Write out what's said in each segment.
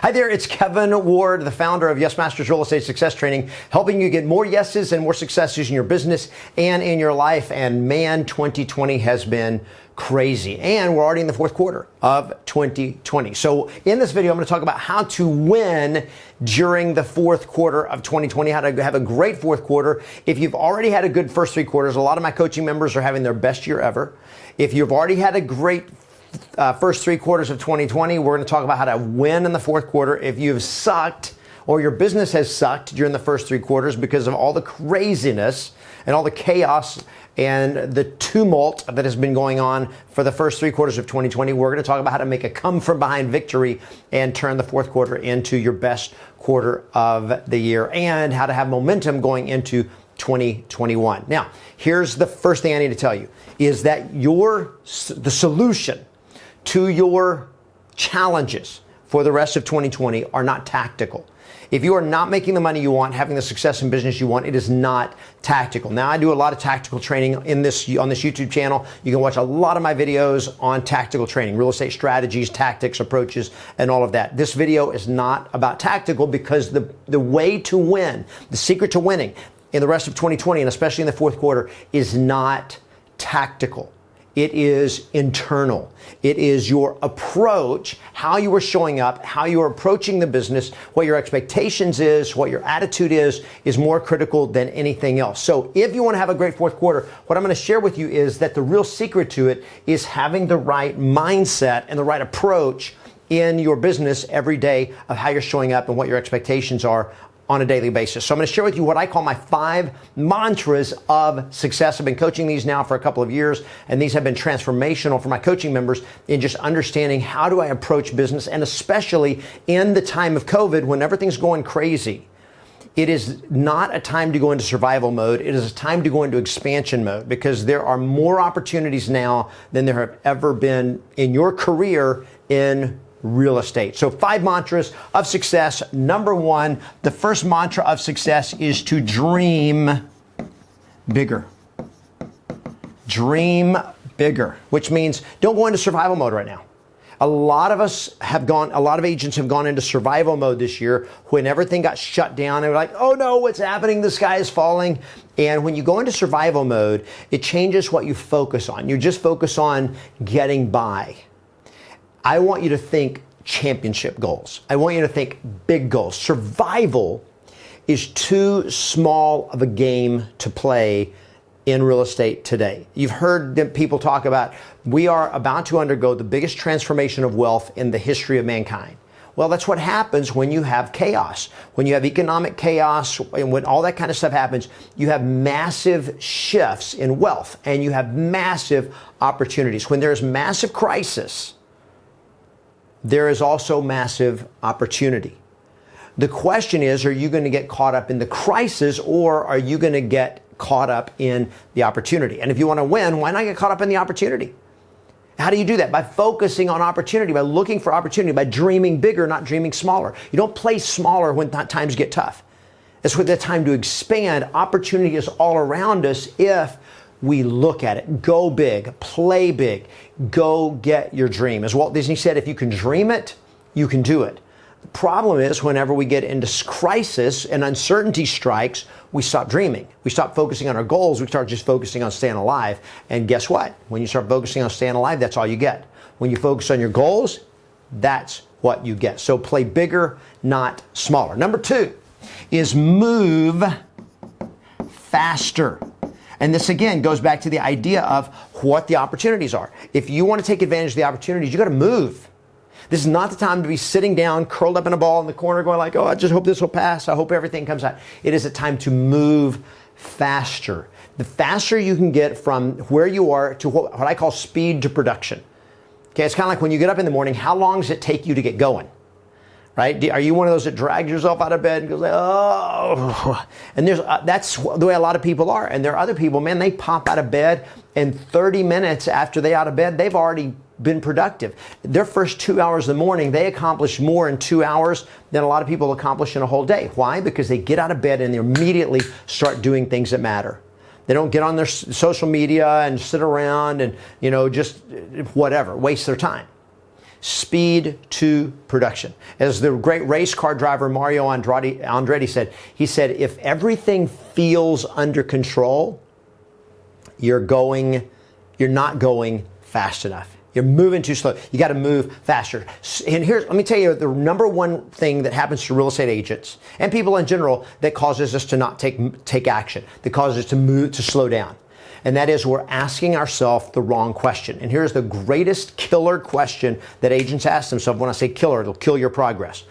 Hi there, it's Kevin Ward, the founder of Yes Masters Real Estate Success Training, helping you get more yeses and more successes in your business and in your life. And man, 2020 has been crazy. And we're already in the fourth quarter of 2020. So in this video, I'm going to talk about how to win during the fourth quarter of 2020, how to have a great fourth quarter. If you've already had a good first three quarters, a lot of my coaching members are having their best year ever. If you've already had a great first three quarters of 2020, we're going to talk about how to win in the fourth quarter. If you've sucked or your business has sucked during the first three quarters because of all the craziness and all the chaos and the tumult that has been going on for the first three quarters of 2020, we're going to talk about how to make a come from behind victory and turn the fourth quarter into your best quarter of the year, and how to have momentum going into 2021. Now, here's the first thing I need to tell you is that the solution to your challenges for the rest of 2020 are not tactical. If you are not making the money you want, having the success in business you want, it is not tactical. Now, I do a lot of tactical training on this YouTube channel. You can watch a lot of my videos on tactical training, real estate strategies, tactics, approaches, and all of that. This video is not about tactical because the way to win, the secret to winning in the rest of 2020, and especially in the fourth quarter, is not tactical. It is internal. It is your approach, how you are showing up, how you are approaching the business, what your expectations is, what your attitude is more critical than anything else. So if you want to have a great fourth quarter, what I'm going to share with you is that the real secret to it is having the right mindset and the right approach in your business every day of how you're showing up and what your expectations are on a daily basis. So I'm going to share with you what I call my 5 mantras of success. I've been coaching these now for a couple of years, and these have been transformational for my coaching members in just understanding how do I approach business, and especially in the time of COVID when everything's going crazy. It is not a time to go into survival mode. It is a time to go into expansion mode, because there are more opportunities now than there have ever been in your career in real estate. So 5 mantras of success. Number 1, the first mantra of success is to dream bigger. Dream bigger, which means don't go into survival mode right now. A lot of agents have gone into survival mode this year when everything got shut down. They were like, oh no, what's happening? The sky is falling. And when you go into survival mode, it changes what you focus on. You just focus on getting by. I want you to think championship goals. I want you to think big goals. Survival is too small of a game to play in real estate today. You've heard people talk about, we are about to undergo the biggest transformation of wealth in the history of mankind. Well, that's what happens when you have chaos. When you have economic chaos and when all that kind of stuff happens, you have massive shifts in wealth and you have massive opportunities. When there's massive crisis, there is also massive opportunity. The question is, are you going to get caught up in the crisis, or are you going to get caught up in the opportunity? And if you want to win, why not get caught up in the opportunity? How do you do that? By focusing on opportunity, by looking for opportunity, by dreaming bigger, not dreaming smaller. You don't play smaller when times get tough. It's when the time to expand. Opportunity is all around us if we look at it. Go big, play big, go get your dream. As Walt Disney said, if you can dream it, you can do it. The problem is whenever we get into crisis and uncertainty strikes, we stop dreaming. We stop focusing on our goals. We start just focusing on staying alive. And guess what? When you start focusing on staying alive, that's all you get. When you focus on your goals, that's what you get. So play bigger, not smaller. Number 2 is move faster. And this again goes back to the idea of what the opportunities are. If you want to take advantage of the opportunities, you got to move. This is not the time to be sitting down, curled up in a ball in the corner going like, oh, I just hope this will pass. I hope everything comes out. It is a time to move faster. The faster you can get from where you are to what I call speed to production. Okay, it's kind of like when you get up in the morning, how long does it take you to get going? Right? Are you one of those that drags yourself out of bed and goes like, oh? And that's the way a lot of people are. And there are other people, man, they pop out of bed and 30 minutes after they're out of bed, they've already been productive. Their first 2 hours in the morning, they accomplish more in 2 hours than a lot of people accomplish in a whole day. Why? Because they get out of bed and they immediately start doing things that matter. They don't get on their social media and sit around and, just whatever, waste their time. speed to production. As the great race car driver Mario Andretti said, he said, if everything feels under control, you're not going fast enough. You're moving too slow. You got to move faster. And let me tell you, the number one thing that happens to real estate agents and people in general that causes us to not take action, that causes us to slow down. And that is, we're asking ourselves the wrong question. And here's the greatest killer question that agents ask themselves. When I say killer, it'll kill your progress.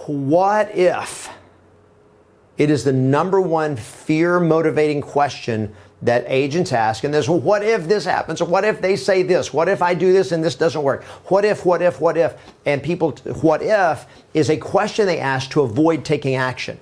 What if? It is the number one fear motivating question that agents ask. And there's, well, what if this happens? Or what if they say this? What if I do this and this doesn't work? What if? And people, what if is a question they ask to avoid taking action.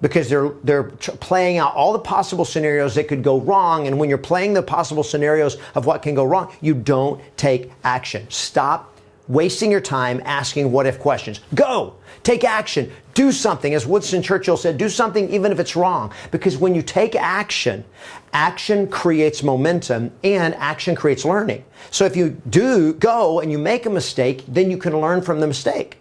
Because they're playing out all the possible scenarios that could go wrong. And when you're playing the possible scenarios of what can go wrong, you don't take action. Stop wasting your time asking what if questions. Go, take action, do something. As Winston Churchill said, do something even if it's wrong. Because when you take action, action creates momentum and action creates learning. So if you go and you make a mistake, then you can learn from the mistake.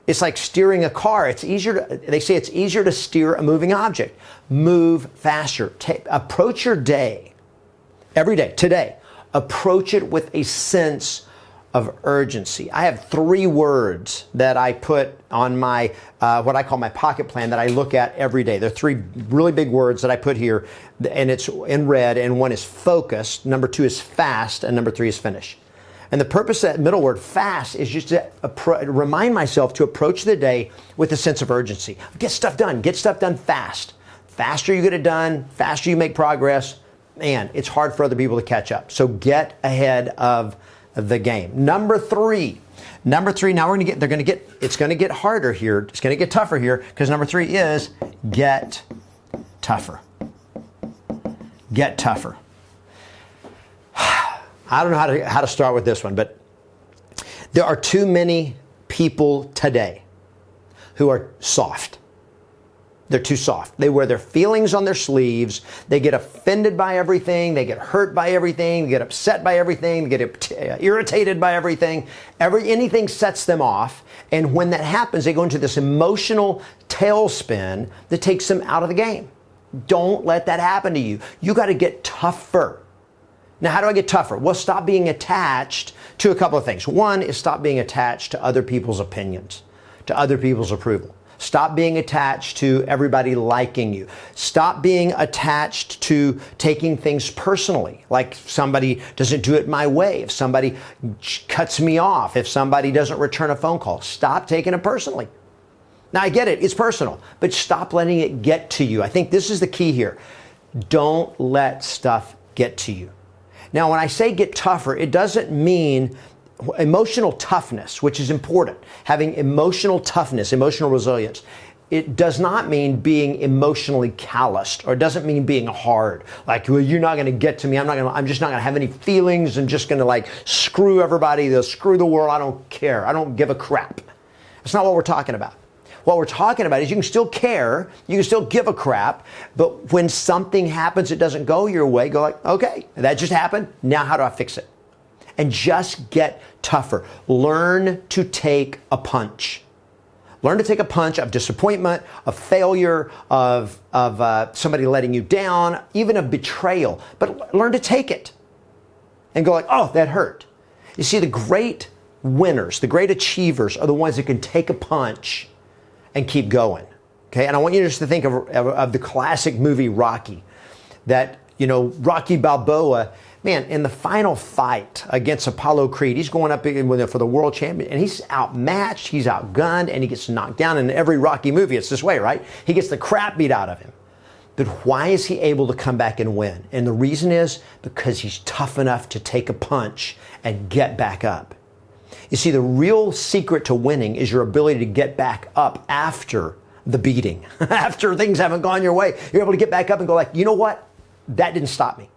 It's like steering a car. They say it's easier to steer a moving object. Move faster. Approach your day, every day, today. Approach it with a sense of urgency. I have 3 words that I put on my, what I call my pocket plan that I look at every day. There are 3 really big words that I put here, and it's in red, and one is focus, number 2 is fast, and number 3 is finish. And the purpose of that middle word, fast, is just to remind myself to approach the day with a sense of urgency. Get stuff done fast. Faster you get it done, faster you make progress, and it's hard for other people to catch up. So get ahead of the game. Number three, now it's going to get harder here. It's going to get tougher here, because number 3 is get tougher. Get tougher. I don't know how to start with this one, but there are too many people today who are soft. They're too soft. They wear their feelings on their sleeves. They get offended by everything. They get hurt by everything. They get upset by everything. They get irritated by everything. Anything sets them off. And when that happens, they go into this emotional tailspin that takes them out of the game. Don't let that happen to you. You got to get tougher. Now, how do I get tougher? Well, stop being attached to a couple of things. One is stop being attached to other people's opinions, to other people's approval. Stop being attached to everybody liking you. Stop being attached to taking things personally, like somebody doesn't do it my way, if somebody cuts me off, if somebody doesn't return a phone call. Stop taking it personally. Now, I get it, it's personal, but stop letting it get to you. I think this is the key here. Don't let stuff get to you. Now, when I say get tougher, it doesn't mean emotional toughness, which is important. Having emotional toughness, emotional resilience. It does not mean being emotionally calloused, or it doesn't mean being hard. Like, well, you're not going to get to me. I'm just not going to have any feelings and just going to like screw everybody, screw the world. I don't care. I don't give a crap. That's not what we're talking about. What we're talking about is you can still care, you can still give a crap, but when something happens that doesn't go your way, go like, okay, that just happened. Now how do I fix it? And just get tougher. Learn to take a punch. Learn to take a punch of disappointment, of failure, of somebody letting you down, even of betrayal. But learn to take it and go like, oh, that hurt. You see, the great winners, the great achievers are the ones that can take a punch and keep going. Okay, and I want you just to think of the classic movie Rocky. That, Rocky Balboa, man, in the final fight against Apollo Creed, he's going up for the world champion, and he's outmatched, he's outgunned, and he gets knocked down. In every Rocky movie, it's this way, right? He gets the crap beat out of him. But why is he able to come back and win? And the reason is because he's tough enough to take a punch and get back up. You see, the real secret to winning is your ability to get back up after the beating, after things haven't gone your way. You're able to get back up and go like, you know what? That didn't stop me.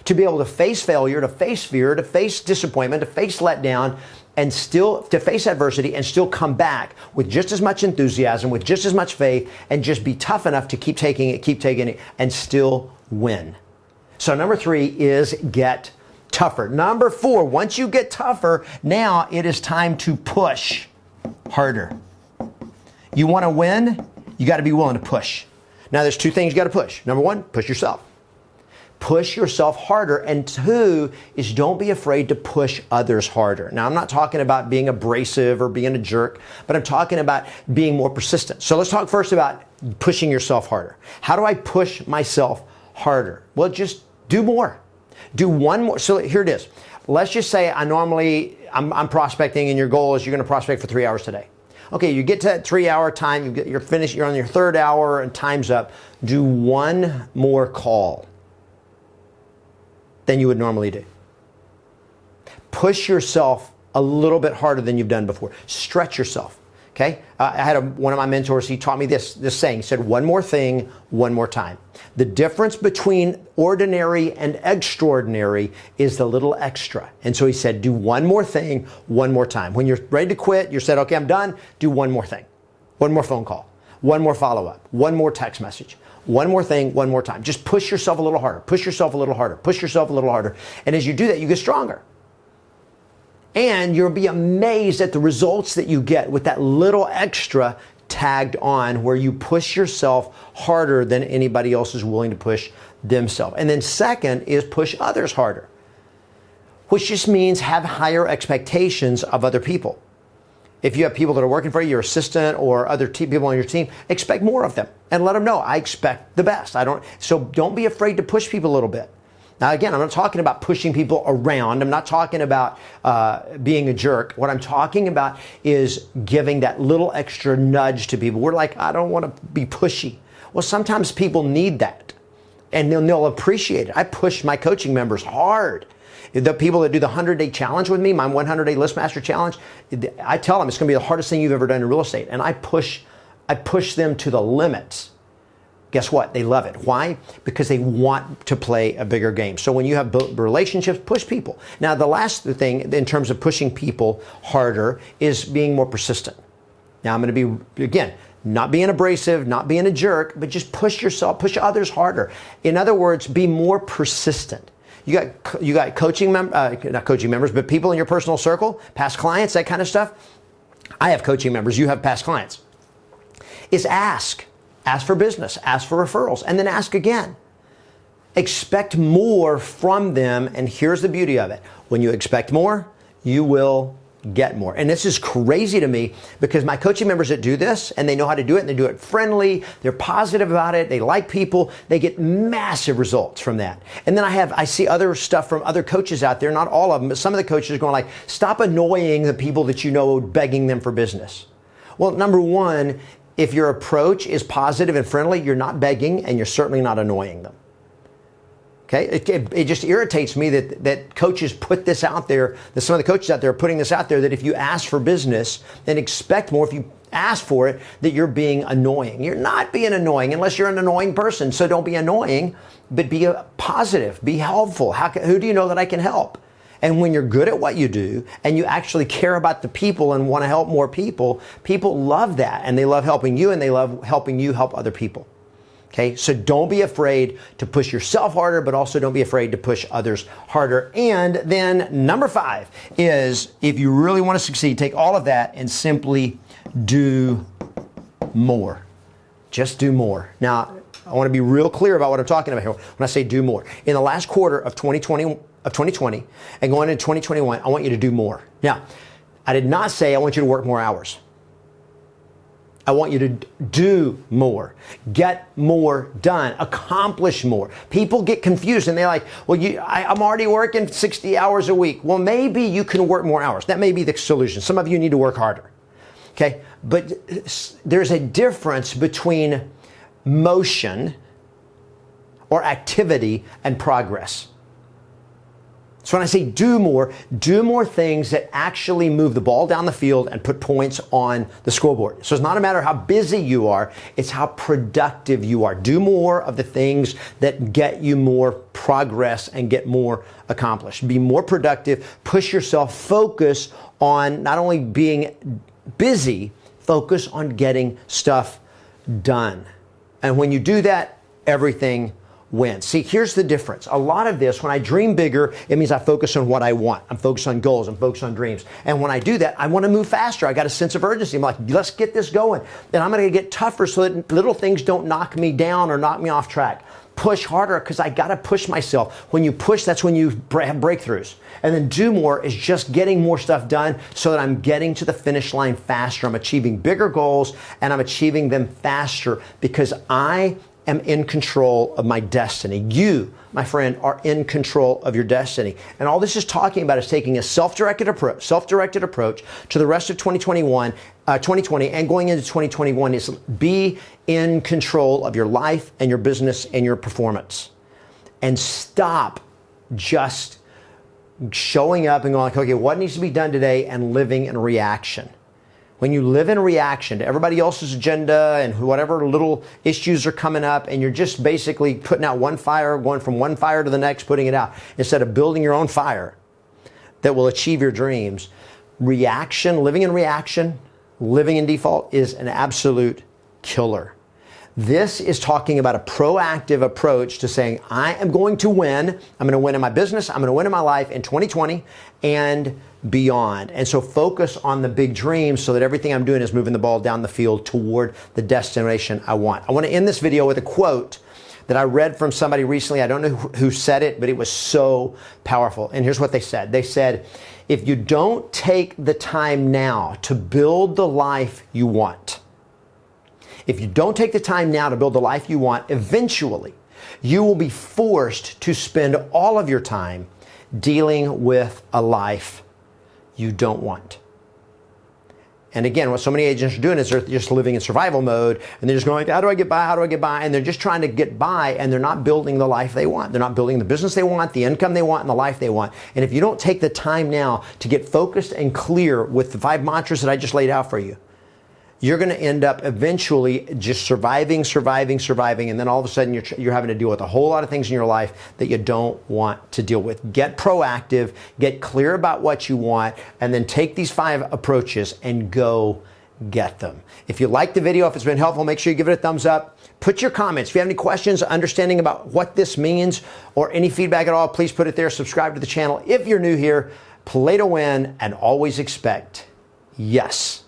To be able to face failure, to face fear, to face disappointment, to face letdown, and still to face adversity and still come back with just as much enthusiasm, with just as much faith, and just be tough enough to keep taking it, and still win. So number 3 is get tougher. Number 4, once you get tougher, now it is time to push harder. You want to win? You got to be willing to push. Now, there's 2 things you got to push. Number 1, push yourself. Push yourself harder. And 2 is don't be afraid to push others harder. Now, I'm not talking about being abrasive or being a jerk, but I'm talking about being more persistent. So let's talk first about pushing yourself harder. How do I push myself harder? Well, just do more. Do one more. So here it is. Let's just say I'm prospecting and your goal is you're going to prospect for 3 hours today. Okay, you get to that 3-hour time, you're finished, you're on your 3rd hour and time's up. Do one more call than you would normally do. Push yourself a little bit harder than you've done before. Stretch yourself. Okay, I had one of my mentors, he taught me this saying. He said, one more thing, one more time. The difference between ordinary and extraordinary is the little extra. And so he said, do one more thing, one more time. When you're ready to quit, you said, okay, I'm done, do one more thing. One more phone call, one more follow-up, one more text message, one more thing, one more time. Just push yourself a little harder, push yourself a little harder, push yourself a little harder. And as you do that, you get stronger. And you'll be amazed at the results that you get with that little extra tagged on where you push yourself harder than anybody else is willing to push themselves. And then second is push others harder, which just means have higher expectations of other people. If you have people that are working for you, your assistant or other people on your team, expect more of them and let them know, I expect the best. So don't be afraid to push people a little bit. Now, again, I'm not talking about pushing people around. I'm not talking about being a jerk. What I'm talking about is giving that little extra nudge to people. We're like, I don't want to be pushy. Well, sometimes people need that, and they'll appreciate it. I push my coaching members hard. The people that do the 100-day challenge with me, my 100-day ListMaster challenge, I tell them it's going to be the hardest thing you've ever done in real estate, and I push them to the limits. Guess what? They love it. Why? Because they want to play a bigger game. So when you have relationships, push people. Now, the last thing in terms of pushing people harder is being more persistent. Now, I'm going to be, again, not being abrasive, not being a jerk, but just push yourself, push others harder. In other words, be more persistent. You got coaching not coaching members, but people in your personal circle, past clients, that kind of stuff. I have coaching members. You have past clients. Is ask. Ask for business, ask for referrals, and then ask again. Expect more from them, and here's the beauty of it. When you expect more, you will get more. And this is crazy to me because my coaching members that do this, and they know how to do it, and they do it friendly, they're positive about it, they like people, they get massive results from that. And then I see other stuff from other coaches out there, not all of them, but some of the coaches are going like, stop annoying the people that you know, begging them for business. Well, number one, if your approach is positive and friendly, you're not begging and you're certainly not annoying them. Okay, it just irritates me that coaches put this out there, that some of the coaches out there are putting this out there, that if you ask for business and expect more, if you ask for it, that you're being annoying. You're not being annoying unless you're an annoying person. So don't be annoying, but be positive, be helpful. Who do you know that I can help? And when you're good at what you do and you actually care about the people and want to help more people, people love that and they love helping you and they love helping you help other people. Okay, so don't be afraid to push yourself harder, but also don't be afraid to push others harder. And then number 5 is, if you really want to succeed, take all of that and simply do more. Just do more. Now, I want to be real clear about what I'm talking about here when I say do more. In the last quarter of 2020 and going into 2021, I want you to do more. Now, I did not say I want you to work more hours. I want you to do more, get more done, accomplish more. People get confused and they're like, well, I'm already working 60 hours a week. Well, maybe you can work more hours. That may be the solution. Some of you need to work harder. Okay, but there's a difference between motion or activity and progress. So when I say do more things that actually move the ball down the field and put points on the scoreboard. So it's not a matter of how busy you are, it's how productive you are. Do more of the things that get you more progress and get more accomplished. Be more productive, push yourself, focus on not only being busy, focus on getting stuff done. And when you do that, everything wins. See, here's the difference. A lot of this, when I dream bigger, it means I focus on what I want. I'm focused on goals. I'm focused on dreams. And when I do that, I want to move faster. I got a sense of urgency. I'm like, let's get this going. And I'm going to get tougher so that little things don't knock me down or knock me off track. Push harder because I got to push myself. When you push, that's when you have breakthroughs. And then do more is just getting more stuff done so that I'm getting to the finish line faster. I'm achieving bigger goals and I'm achieving them faster because I am in control of my destiny. You, my friend, are in control of your destiny. And all this is talking about is taking a self-directed approach to the rest of 2020 and going into 2021 is be in control of your life and your business and your performance. And stop just showing up and going like, okay, what needs to be done today, and living in reaction. When you live in reaction to everybody else's agenda and whatever little issues are coming up, and you're just basically putting out one fire, going from one fire to the next, putting it out, instead of building your own fire that will achieve your dreams, living in default is an absolute killer. This is talking about a proactive approach to saying, I am going to win. I'm going to win in my business. I'm going to win in my life in 2020 and beyond. And so focus on the big dreams so that everything I'm doing is moving the ball down the field toward the destination I want. I want to end this video with a quote that I read from somebody recently. I don't know who said it, but it was so powerful. And here's what they said. They said, if you don't take the time now to build the life you want, if you don't take the time now to build the life you want, eventually you will be forced to spend all of your time dealing with a life you don't want. And again, what so many agents are doing is they're just living in survival mode, and they're just going, how do I get by? How do I get by? And they're just trying to get by, and they're not building the life they want. They're not building the business they want, the income they want, and the life they want. And if you don't take the time now to get focused and clear with the 5 mantras that I just laid out for you, you're going to end up eventually just surviving, and then all of a sudden you're having to deal with a whole lot of things in your life that you don't want to deal with. Get proactive, get clear about what you want, and then take these 5 approaches and go get them. If you like the video, if it's been helpful, make sure you give it a thumbs up. Put your comments. If you have any questions, understanding about what this means, or any feedback at all, please put it there. Subscribe to the channel if you're new here. Play to win and always expect yes.